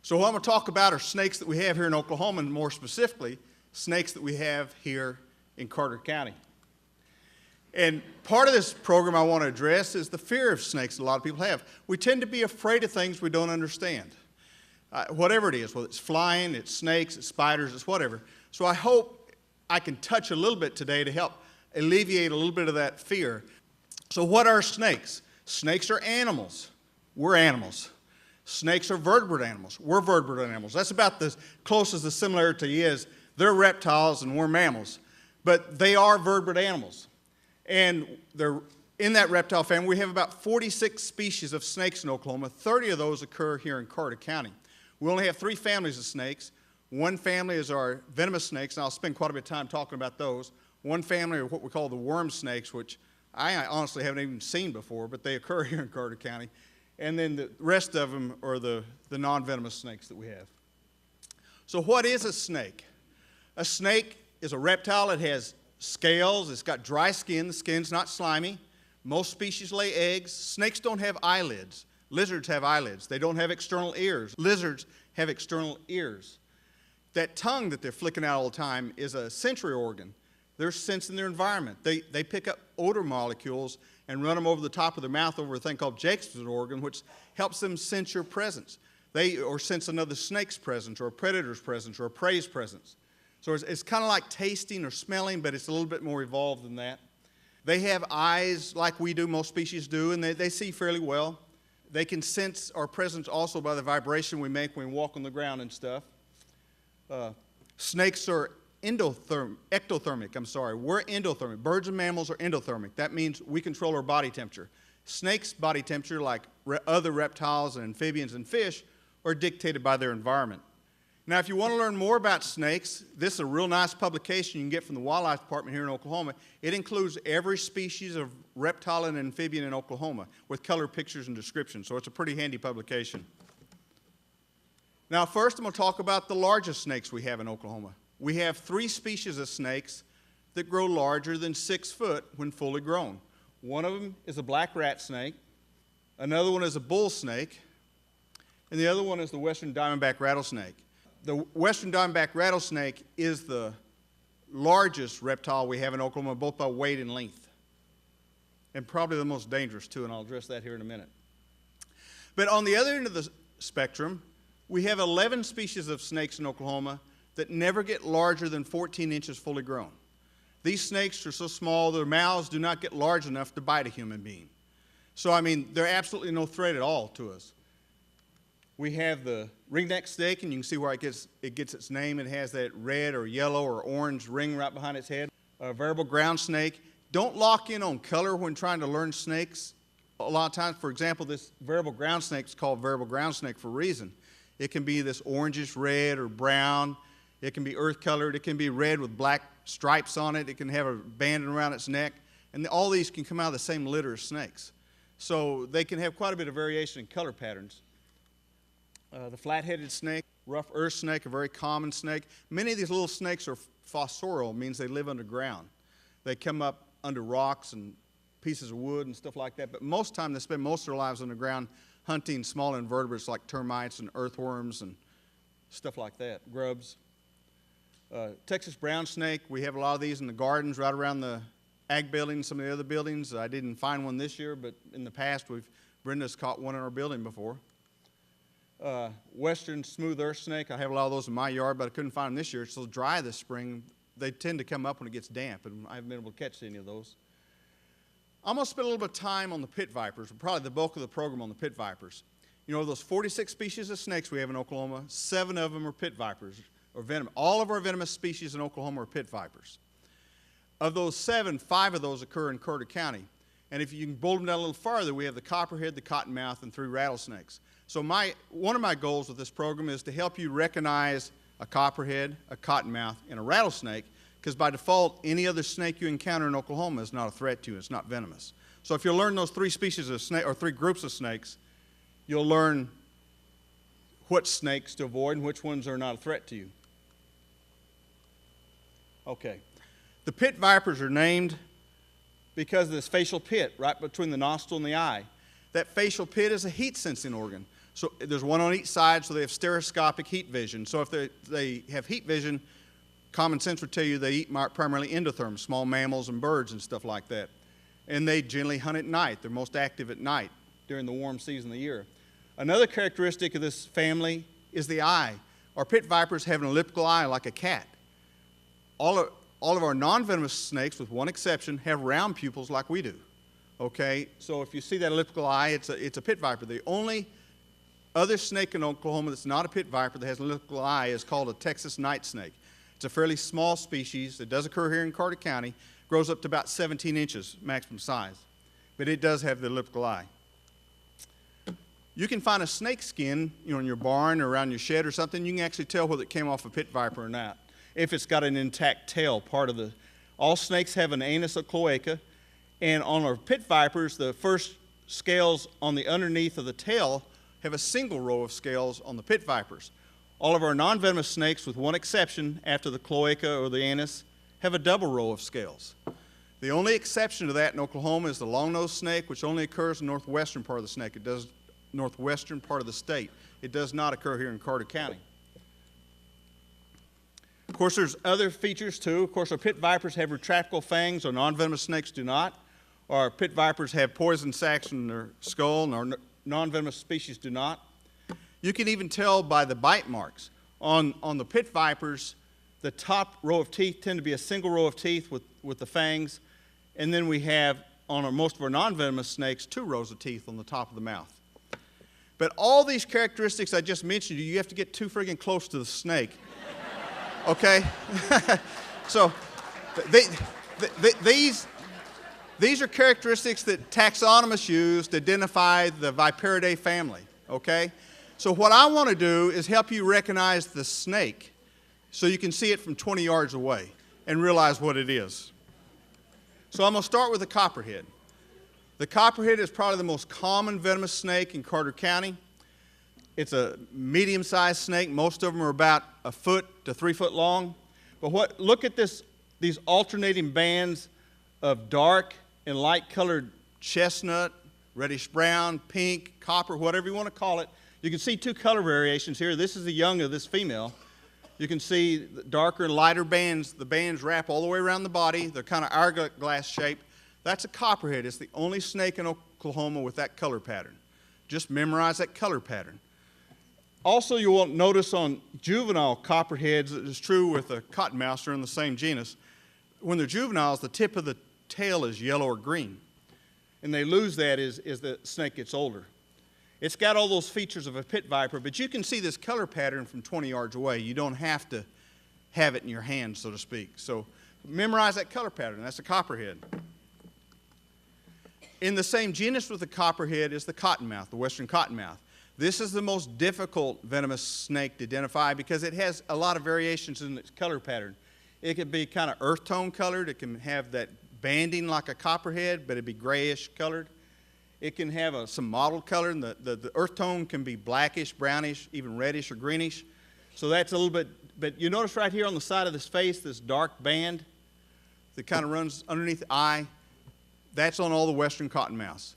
So what I'm going to talk about are snakes that we have here in Oklahoma, and more specifically, snakes that we have here in Carter County. And part of this program I want to address is the fear of snakes that a lot of people have. We tend to be afraid of things we don't understand. Whatever it is, whether it's flying, it's snakes, it's spiders, it's whatever. So I hope I can touch a little bit today to help alleviate a little bit of that fear. So what are snakes? Snakes are animals. We're animals. Snakes are vertebrate animals. We're vertebrate animals. That's about the closest the similarity is. They're reptiles and we're mammals. But they are vertebrate animals. And they're in that reptile family. We have about 46 species of snakes in Oklahoma. 30 of those occur here in Carter County. We only have 3 families of snakes. One family is our venomous snakes, and I'll spend quite a bit of time talking about those. One family are what we call the worm snakes, which I honestly haven't even seen before, but they occur here in Carter County. And then the rest of them are the non-venomous snakes that we have. So what is a snake? A snake is a reptile. It has scales. It's got dry skin. The skin's not slimy. Most species lay eggs. Snakes don't have eyelids. Lizards have eyelids. They don't have external ears. Lizards have external ears. That tongue that they're flicking out all the time is a sensory organ. They're sensing their environment. They pick up odor molecules and run them over the top of their mouth over a thing called Jacobson's organ, which helps them sense your presence. Or sense another snake's presence, or a predator's presence, or a prey's presence. So it's kind of like tasting or smelling, but it's a little bit more evolved than that. They have eyes like we do, most species do, and they see fairly well. They can sense our presence also by the vibration we make when we walk on the ground and stuff. Snakes are ectothermic. We're endothermic. Birds and mammals are endothermic. That means we control our body temperature. Snakes' body temperature, like other reptiles and amphibians and fish, are dictated by their environment. Now, if you want to learn more about snakes, this is a real nice publication you can get from the Wildlife Department here in Oklahoma. It includes every species of reptile and amphibian in Oklahoma with color pictures and descriptions, so it's a pretty handy publication. Now, first I'm going to talk about the largest snakes we have in Oklahoma. We have 3 species of snakes that grow larger than 6 foot when fully grown. One of them is a black rat snake, another one is a bull snake, and the other one is the western diamondback rattlesnake. The western diamondback rattlesnake is the largest reptile we have in Oklahoma, both by weight and length, and probably the most dangerous too, and I'll address that here in a minute. But on the other end of the spectrum, we have 11 species of snakes in Oklahoma that never get larger than 14 inches fully grown. These snakes are so small, their mouths do not get large enough to bite a human being. So, I mean, they're absolutely no threat at all to us. We have the ringneck snake, and you can see where it gets its name. It has that red or yellow or orange ring right behind its head. A variable ground snake. Don't lock in on color when trying to learn snakes. A lot of times, for example, this variable ground snake is called variable ground snake for a reason. It can be this orangish red or brown. It can be earth-colored. It can be red with black stripes on it. It can have a band around its neck. And all these can come out of the same litter of snakes. So they can have quite a bit of variation in color patterns. The flat-headed snake, rough earth snake, a very common snake. Many of these little snakes are fossorial, means they live underground. They come up under rocks and pieces of wood and stuff like that. But most of the time, they spend most of their lives underground hunting small invertebrates like termites and earthworms and stuff like that, grubs. Texas brown snake, we have a lot of these in the gardens right around the ag building, some of the other buildings. I didn't find one this year, but in the past, Brenda's caught one in our building before. Western smooth earth snake, I have a lot of those in my yard, but I couldn't find them this year. It's so dry this spring, they tend to come up when it gets damp, and I haven't been able to catch any of those. I'm going to spend a little bit of time on the pit vipers, probably the bulk of the program on the pit vipers. You know, those 46 species of snakes we have in Oklahoma, 7 of them are pit vipers, or venom. All of our venomous species in Oklahoma are pit vipers. Of those 7, 5 of those occur in Carter County. And if you can boil them down a little farther, we have the copperhead, the cottonmouth, and 3 rattlesnakes. So one of my goals with this program is to help you recognize a copperhead, a cottonmouth, and a rattlesnake, because by default, any other snake you encounter in Oklahoma is not a threat to you. It's not venomous. So if you learn those 3 species of snake, or 3 groups of snakes, you'll learn what snakes to avoid and which ones are not a threat to you. Okay. The pit vipers are named because of this facial pit right between the nostril and the eye. That facial pit is a heat-sensing organ. So there's one on each side, so they have stereoscopic heat vision. So if they have heat vision, common sense would tell you they eat primarily endotherms, small mammals and birds and stuff like that. And they generally hunt at night. They're most active at night during the warm season of the year. Another characteristic of this family is the eye. Our pit vipers have an elliptical eye like a cat. All of our non-venomous snakes, with one exception, have round pupils like we do. Okay, so if you see that elliptical eye, it's a pit viper. The only other snake in Oklahoma that's not a pit viper that has an elliptical eye is called a Texas night snake. It's a fairly small species. It does occur here in Carter County. Grows up to about 17 inches maximum size. But it does have the elliptical eye. You can find a snake skin, in your barn or around your shed or something. You can actually tell whether it came off a pit viper or not, if it's got an intact tail part of the. All snakes have an anus or cloaca, and on our pit vipers, the first scales on the underneath of the tail have a single row of scales on the pit vipers. All of our non-venomous snakes, with one exception, after the cloaca or the anus, have a double row of scales. The only exception to that in Oklahoma is the long-nosed snake, which only occurs in the northwestern part of the snake. It does northwestern part of the state. It does not occur here in Carter County. Of course, there's other features too. Of course, our pit vipers have retractable fangs, our non-venomous snakes do not. Our pit vipers have poison sacs in their skull, and our non-venomous species do not. You can even tell by the bite marks. On the pit vipers, the top row of teeth tend to be a single row of teeth with the fangs, and then we have, on most of our non-venomous snakes, 2 rows of teeth on the top of the mouth. But all these characteristics I just mentioned to you, you have to get too friggin' close to the snake. Okay? So these are characteristics that taxonomists use to identify the Viperidae family, okay? So what I want to do is help you recognize the snake so you can see it from 20 yards away and realize what it is. So I'm going to start with the copperhead. The copperhead is probably the most common venomous snake in Carter County. It's a medium-sized snake. Most of them are about 1 foot to 3 foot long. But look at these alternating bands of dark and light-colored chestnut, reddish brown, pink, copper, whatever you want to call it. You can see 2 color variations here. This is the young of this female. You can see the darker and lighter bands. The bands wrap all the way around the body. They're kind of hourglass shaped. That's a copperhead. It's the only snake in Oklahoma with that color pattern. Just memorize that color pattern. Also, you will notice on juvenile copperheads, it is true with a cottonmouth, they're in the same genus. When they're juveniles, the tip of the tail is yellow or green. And they lose that as the snake gets older. It's got all those features of a pit viper, but you can see this color pattern from 20 yards away. You don't have to have it in your hand, so to speak. So memorize that color pattern. That's a copperhead. In the same genus with the copperhead is the cottonmouth, the western cottonmouth. This is the most difficult venomous snake to identify because it has a lot of variations in its color pattern. It can be kind of earth tone colored. It can have that banding like a copperhead, but it'd be grayish colored. It can have some mottled color, and the earth tone can be blackish, brownish, even reddish or greenish. So that's a little bit, but you notice right here on the side of this face, this dark band that kind of runs underneath the eye. That's on all the western cottonmouths.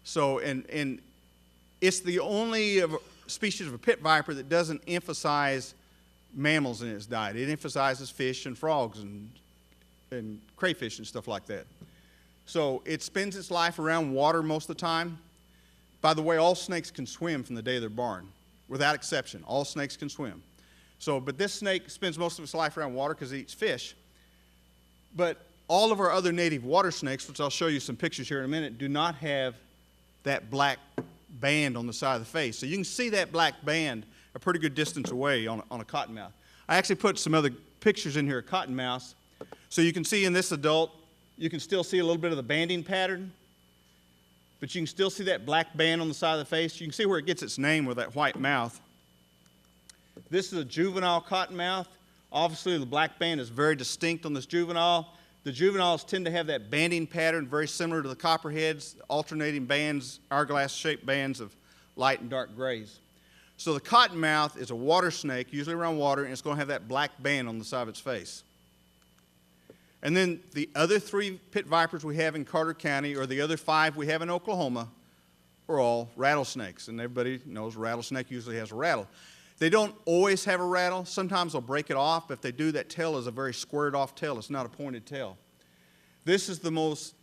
So, and it's the only species of a pit viper that doesn't emphasize mammals in its diet. It emphasizes fish and frogs and crayfish and stuff like that. So it spends its life around water most of the time. By the way, all snakes can swim from the day they're born, without exception. All snakes can swim. So, but this snake spends most of its life around water because it eats fish. But all of our other native water snakes, which I'll show you some pictures here in a minute, do not have that black band on the side of the face. So you can see that black band a pretty good distance away on a cottonmouth. I actually put some other pictures in here of cottonmouths. So you can see in this adult, you can still see a little bit of the banding pattern, but you can still see that black band on the side of the face. You can see where it gets its name with that white mouth. This is a juvenile cottonmouth. Obviously, the black band is very distinct on this juvenile. The juveniles tend to have that banding pattern very similar to the copperheads, alternating bands, hourglass-shaped bands of light and dark grays. So the cottonmouth is a water snake, usually around water, and it's going to have that black band on the side of its face. And then the other 3 pit vipers we have in Carter County, or the other 5 we have in Oklahoma, are all rattlesnakes, and everybody knows a rattlesnake usually has a rattle. They don't always have a rattle. Sometimes they'll break it off, but if they do, that tail is a very squared off tail. It's not a pointed tail. This is the most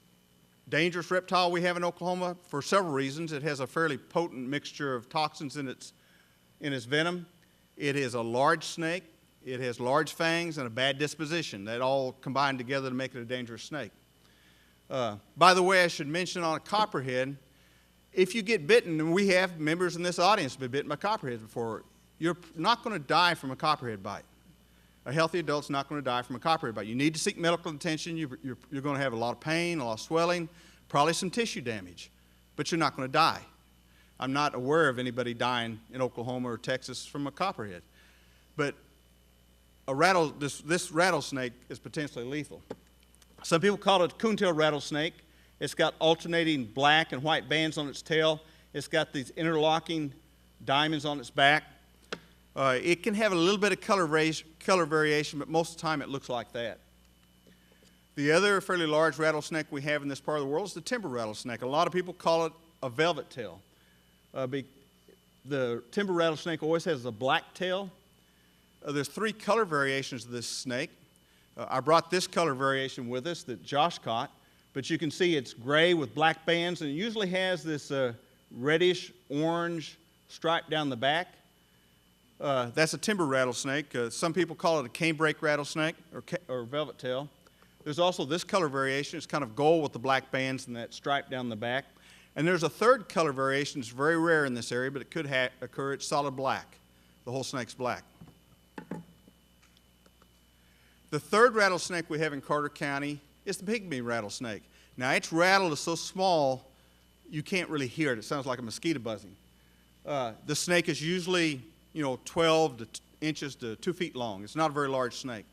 dangerous reptile we have in Oklahoma for several reasons. It has a fairly potent mixture of toxins in its venom. It is a large snake. It has large fangs and a bad disposition. That all combined together to make it a dangerous snake. By the way, I should mention on a copperhead, if you get bitten, and we have members in this audience who have been bitten by copperheads before, you're not going to die from a copperhead bite. A healthy adult's not going to die from a copperhead bite. You need to seek medical attention. You're going to have a lot of pain, a lot of swelling, probably some tissue damage, but you're not going to die. I'm not aware of anybody dying in Oklahoma or Texas from a copperhead. But this rattlesnake is potentially lethal. Some people call it a coon-tailed rattlesnake. It's got alternating black and white bands on its tail. It's got these interlocking diamonds on its back. It can have a little bit of color variation, but most of the time it looks like that. The other fairly large rattlesnake we have in this part of the world is the timber rattlesnake. A lot of people call it a velvet tail. The timber rattlesnake always has a black tail. There's 3 color variations of this snake. I brought this color variation with us that Josh caught, but you can see it's gray with black bands, and it usually has this reddish orange stripe down the back. That's a timber rattlesnake. Some people call it a canebrake rattlesnake or velvet tail. There's also this color variation. It's kind of gold with the black bands and that stripe down the back. And there's a third color variation. It's very rare in this area, but it could occur. It's solid black. The whole snake's black. The third rattlesnake we have in Carter County is the pygmy rattlesnake. Now, its rattle is so small, you can't really hear it. It sounds like a mosquito buzzing. The snake is usually 12 inches to 2 feet long. It's not a very large snake.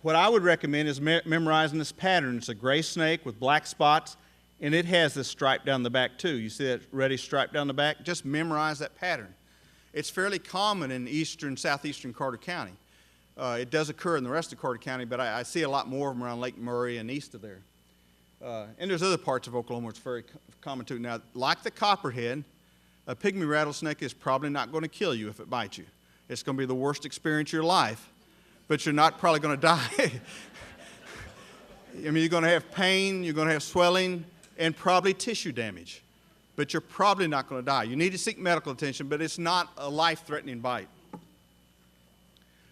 What I would recommend is memorizing this pattern. It's a gray snake with black spots, and it has this stripe down the back too. You see that reddish stripe down the back? Just memorize that pattern. It's fairly common in southeastern Carter County. It does occur in the rest of Carter County, but I see a lot more of them around Lake Murray and east of there. And there's other parts of Oklahoma where it's very common too. Now, like the copperhead, a pygmy rattlesnake is probably not going to kill you if it bites you. It's going to be the worst experience of your life, but you're not probably going to die. I mean, you're going to have pain, you're going to have swelling, and probably tissue damage, but you're probably not going to die. You need to seek medical attention, but it's not a life-threatening bite.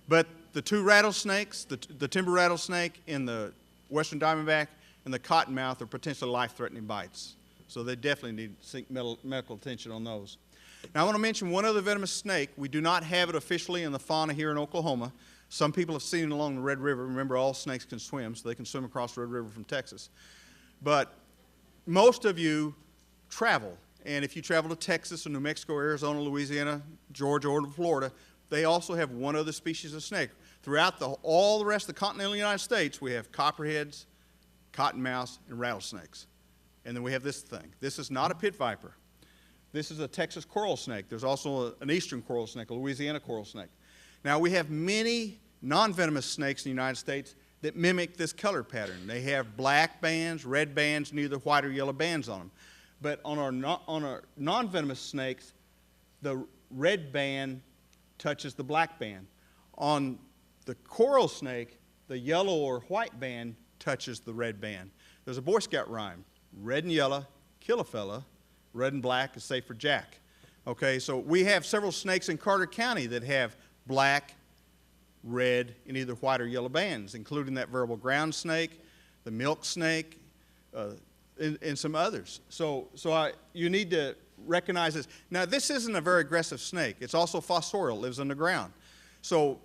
But the 2 rattlesnakes, the timber rattlesnake and the western diamondback and the cottonmouth are potentially life-threatening bites. So they definitely need to seek medical attention on those. Now I want to mention one other venomous snake. We do not have it officially in the fauna here in Oklahoma. Some people have seen it along the Red River. Remember, all snakes can swim, so they can swim across the Red River from Texas. But most of you travel, and if you travel to Texas or New Mexico, Arizona, Louisiana, Georgia, or Florida, they also have one other species of snake. Throughout all the rest of the continental United States, we have copperheads, cottonmouths, and rattlesnakes. And then we have this thing. This is not a pit viper. This is a Texas coral snake. There's also an eastern coral snake, a Louisiana coral snake. Now, we have many non-venomous snakes in the United States that mimic this color pattern. They have black bands, red bands, and either white or yellow bands on them. But on our non-venomous snakes, the red band touches the black band. On the coral snake, the yellow or white band touches the red band. There's a Boy Scout rhyme. Red and yellow, kill a fella. Red and black is safe for Jack. Okay, so we have several snakes in Carter County that have black, red, and either white or yellow bands, including that variable ground snake, the milk snake, and some others. So you need to recognize this. Now, this isn't a very aggressive snake. It's also fossorial. It lives underground. So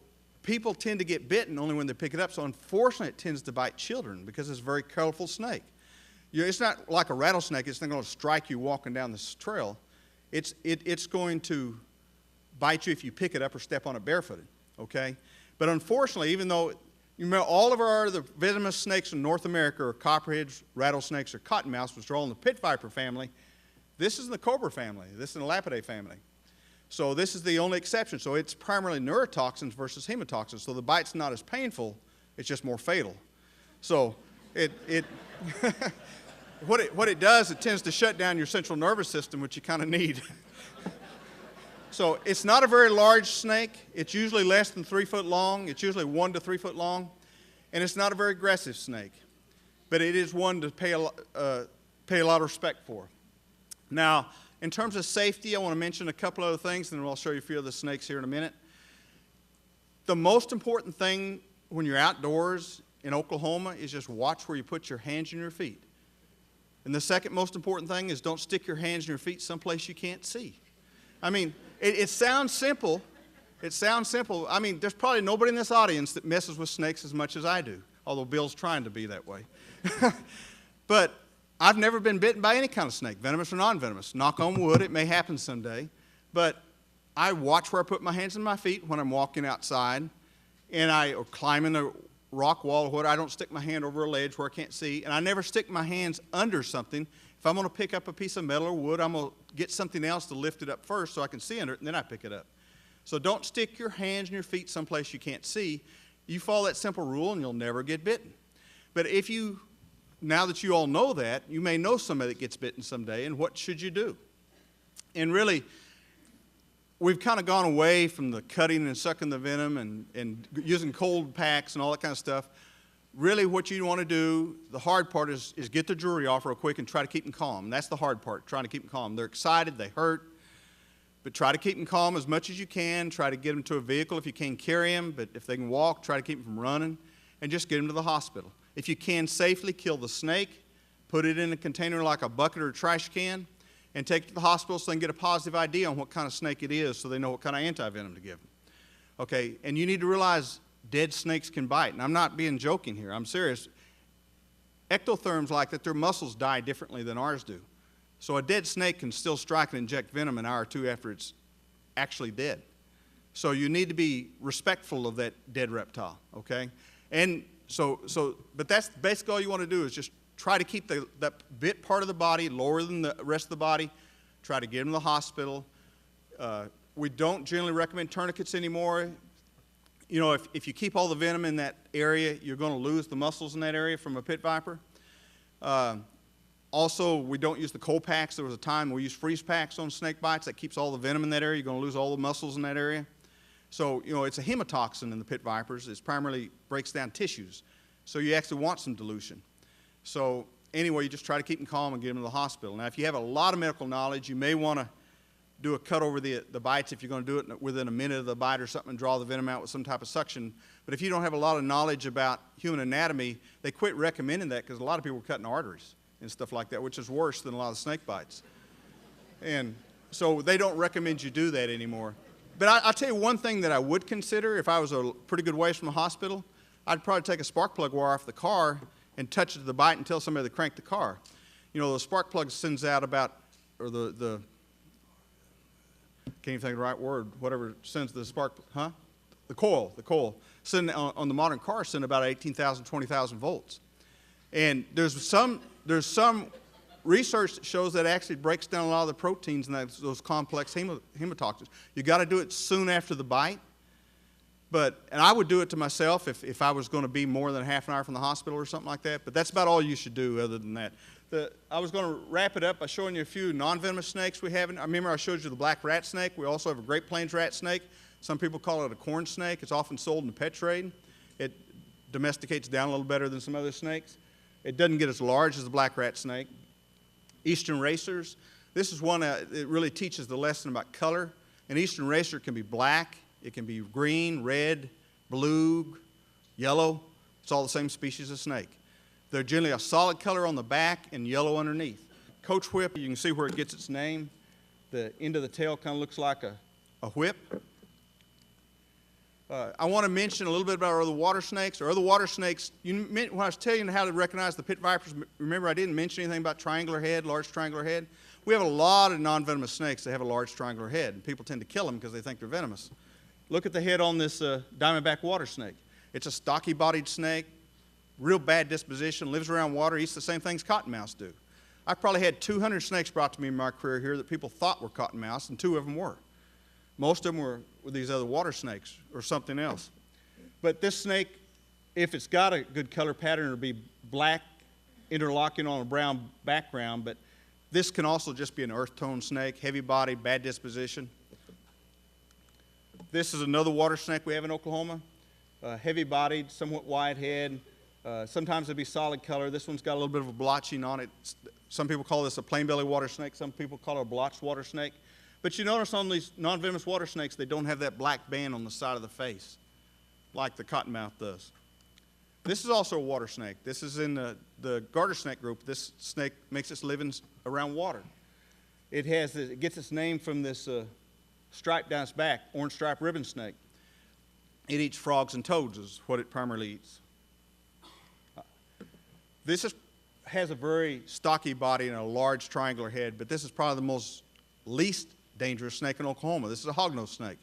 people tend to get bitten only when they pick it up. So unfortunately, it tends to bite children because it's a very colorful snake. It's not like a rattlesnake. It's not going to strike you walking down this trail. It's going to bite you if you pick it up or step on it barefooted, okay? But unfortunately, even though you remember all of our other venomous snakes in North America are copperheads, rattlesnakes, or cottonmouths, which are all in the pit viper family, this is in the cobra family. This is in the Lapidae family. So this is the only exception. So it's primarily neurotoxins versus hemotoxins. So the bite's not as painful. It's just more fatal. So what it does, it tends to shut down your central nervous system, which you kind of need. So it's not a very large snake. It's usually less than 3 foot long. It's usually 1 to 3 foot long. And it's not a very aggressive snake. But it is one to pay a lot of respect for. Now, in terms of safety, I want to mention a couple other things, and then I'll show you a few of the snakes here in a minute. The most important thing when you're outdoors in Oklahoma is just watch where you put your hands and your feet. And the second most important thing is don't stick your hands and your feet someplace you can't see. I mean, it sounds simple. It sounds simple. I mean, there's probably nobody in this audience that messes with snakes as much as I do, although Bill's trying to be that way. But I've never been bitten by any kind of snake, venomous or non-venomous. Knock on wood, it may happen someday. But I watch where I put my hands and my feet when I'm walking outside, or climbing a rock wall or whatever. I don't stick my hand over a ledge where I can't see, and I never stick my hands under something. If I'm going to pick up a piece of metal or wood, I'm going to get something else to lift it up first so I can see under it, and then I pick it up. So don't stick your hands and your feet someplace you can't see. You follow that simple rule, and you'll never get bitten. But now that you all know that, you may know somebody that gets bitten someday, and what should you do? And really, we've kind of gone away from the cutting and sucking the venom and using cold packs and all that kind of stuff. Really what you want to do, the hard part is get the jewelry off real quick and try to keep them calm. That's the hard part, trying to keep them calm. They're excited, they hurt, but try to keep them calm as much as you can. Try to get them to a vehicle if you can carry them, but if they can walk, try to keep them from running, and just get them to the hospital. If you can safely kill the snake, put it in a container like a bucket or a trash can, and take it to the hospital so they can get a positive ID on what kind of snake it is so they know what kind of anti-venom to give them. Okay, and you need to realize dead snakes can bite. And I'm not being joking here. I'm serious. Ectotherms like that, their muscles die differently than ours do. So a dead snake can still strike and inject venom an hour or two after it's actually dead. So you need to be respectful of that dead reptile, okay? And but that's basically all you want to do is just try to keep that bit part of the body lower than the rest of the body. Try to get them to the hospital. We don't generally recommend tourniquets anymore. You know, if you keep all the venom in that area, you're going to lose the muscles in that area from a pit viper. Also, we don't use the cold packs. There was a time we used freeze packs on snake bites. That keeps all the venom in that area. You're going to lose all the muscles in that area. So, you know, it's a hemotoxin in the pit vipers. It primarily breaks down tissues. So you actually want some dilution. So anyway, you just try to keep them calm and get them to the hospital. Now, if you have a lot of medical knowledge, you may want to do a cut over the bites if you're going to do it within a minute of the bite or something and draw the venom out with some type of suction. But if you don't have a lot of knowledge about human anatomy, they quit recommending that because a lot of people are cutting arteries and stuff like that, which is worse than a lot of snake bites. And so they don't recommend you do that anymore. But I'll tell you one thing that I would consider if I was a pretty good ways from the hospital. I'd probably take a spark plug wire off the car and touch it to the bite and tell somebody to crank the car. You know, the spark plug sends out about, or the can't even think of the right word, whatever sends the spark, the coil, send on the modern car send about 18,000, 20,000 volts. And there's some research that shows that actually breaks down a lot of the proteins in those complex hemotoxins. You got to do it soon after the bite. And I would do it to myself if I was going to be more than a half an hour from the hospital or something like that. But that's about all you should do other than that. I was going to wrap it up by showing you a few non-venomous snakes we have. I remember I showed you the black rat snake. We also have a Great Plains rat snake. Some people call it a corn snake. It's often sold in the pet trade. It domesticates down a little better than some other snakes. It doesn't get as large as the black rat snake. Eastern racers. This is one that really teaches the lesson about color. An eastern racer can be black. It can be green, red, blue, yellow. It's all the same species of snake. They're generally a solid color on the back and yellow underneath. Coach whip, you can see where it gets its name. The end of the tail kind of looks like a whip. I want to mention a little bit about our other water snakes. Our other water snakes, when I was telling you how to recognize the pit vipers, remember I didn't mention anything about triangular head, large triangular head. We have a lot of non-venomous snakes that have a large triangular head, and people tend to kill them because they think they're venomous. Look at the head on this diamondback water snake. It's a stocky-bodied snake, real bad disposition, lives around water, eats the same things cottonmouths do. I've probably had 200 snakes brought to me in my career here that people thought were cottonmouths, and 2 of them were. Most of them were these other water snakes or something else. But this snake, if it's got a good color pattern, it'll be black interlocking on a brown background, but this can also just be an earth tone snake, heavy body, bad disposition. This is another water snake we have in Oklahoma, heavy bodied, somewhat wide head. Sometimes it'll be solid color. This one's got a little bit of a blotching on it. Some people call this a plain belly water snake. Some people call it a blotched water snake. But you notice on these non-venomous water snakes, they don't have that black band on the side of the face like the cottonmouth does. This is also a water snake. This is in the garter snake group. This snake makes its living around water. It gets its name from this stripe down its back, orange stripe ribbon snake. It eats frogs and toads is what it primarily eats. This has a very stocky body and a large triangular head, but this is probably the least dangerous snake in Oklahoma. This is a hognose snake.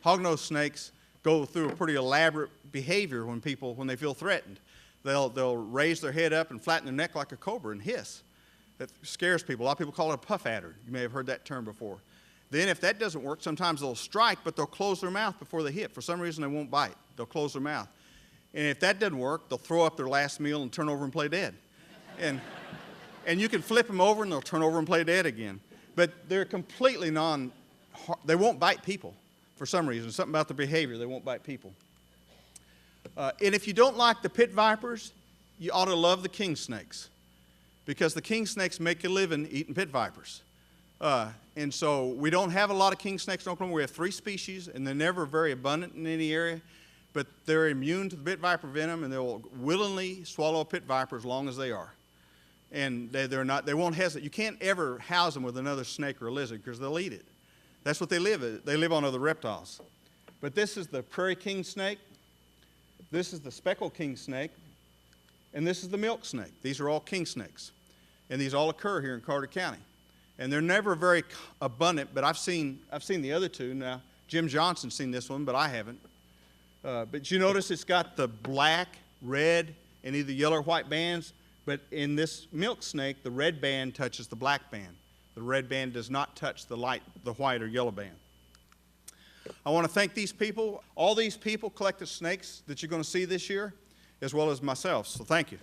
Hognose snakes go through a pretty elaborate behavior when they feel threatened. They'll raise their head up and flatten their neck like a cobra and hiss. That scares people. A lot of people call it a puff adder. You may have heard that term before. Then if that doesn't work, sometimes they'll strike, but they'll close their mouth before they hit. For some reason, they won't bite. They'll close their mouth. And if that doesn't work, they'll throw up their last meal and turn over and play dead. And you can flip them over and they'll turn over and play dead again. But they're completely they won't bite people for some reason. Something about the behavior, they won't bite people. And if you don't like the pit vipers, you ought to love the king snakes, because the king snakes make a living eating pit vipers. And so we don't have a lot of king snakes in Oklahoma. We have 3 species, and they're never very abundant in any area, but they're immune to the pit viper venom, and they'll willingly swallow a pit viper as long as they are. And they won't hesitate. You can't ever house them with another snake or a lizard because they'll eat it. That's what they live on other reptiles. But this is the prairie king snake. This is the speckled king snake. And this is the milk snake. These are all king snakes. And these all occur here in Carter County. And they're never very abundant, but I've seen the other 2. Now, Jim Johnson's seen this one, but I haven't. But you notice it's got the black, red, and either yellow or white bands. But in this milk snake, the red band touches the black band. The red band does not touch the white or yellow band. I want to thank these people. All these people collected snakes that you're going to see this year, as well as myself. So thank you.